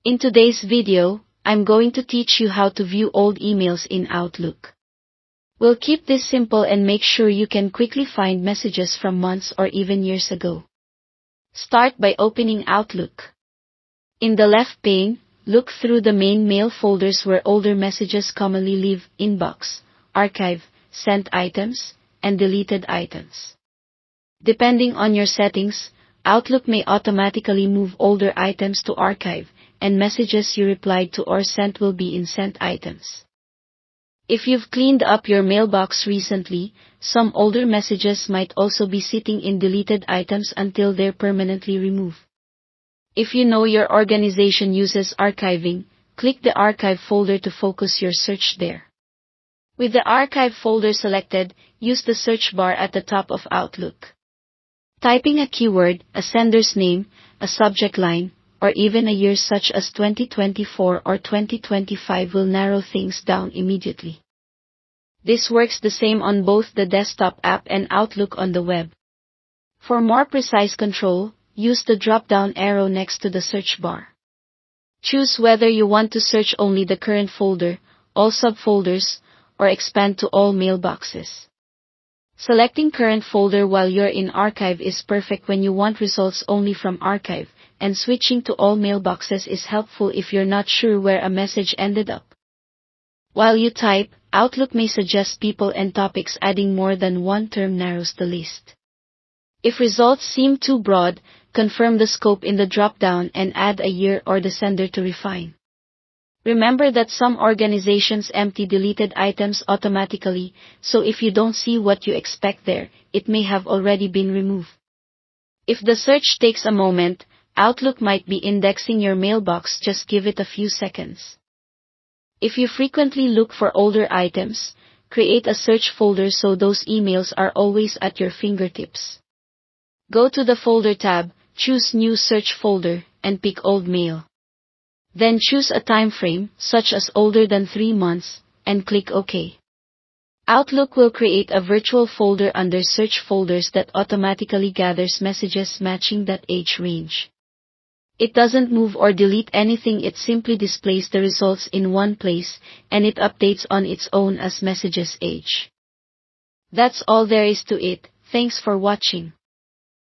In today's video, I'm going to teach you how to view old emails in Outlook. We'll keep this simple and make sure you can quickly find messages from months or even years ago. Start by opening Outlook. In the left pane, look through the main mail folders where older messages commonly live: inbox, archive, sent items, and deleted items. Depending on your settings, Outlook may automatically move older items to archive, and messages you replied to or sent will be in sent items. If you've cleaned up your mailbox recently, some older messages might also be sitting in deleted items until they're permanently removed. If you know your organization uses archiving, click the archive folder to focus your search there. With the archive folder selected, use the search bar at the top of Outlook. Typing a keyword, a sender's name, a subject line, or even a year such as 2024 or 2025 will narrow things down immediately. This works the same on both the desktop app and Outlook on the web. For more precise control, use the drop-down arrow next to the search bar. Choose whether you want to search only the current folder, all subfolders, or expand to all mailboxes. Selecting current folder while you're in archive is perfect when you want results only from archive, and switching to all mailboxes is helpful if you're not sure where a message ended up. While you type, Outlook may suggest people and topics. Adding more than one term narrows the list. If results seem too broad, confirm the scope in the drop-down and add a year or the sender to refine. Remember that some organizations empty deleted items automatically, so if you don't see what you expect there, it may have already been removed. If the search takes a moment, Outlook might be indexing your mailbox. Just give it a few seconds. If you frequently look for older items, create a search folder so those emails are always at your fingertips. Go to the Folder tab, choose New Search Folder, and pick Old Mail. Then choose a time frame, such as older than 3 months, and click OK. Outlook will create a virtual folder under Search Folders that automatically gathers messages matching that age range. It doesn't move or delete anything, it simply displays the results in one place, and it updates on its own as messages age. That's all there is to it. Thanks for watching.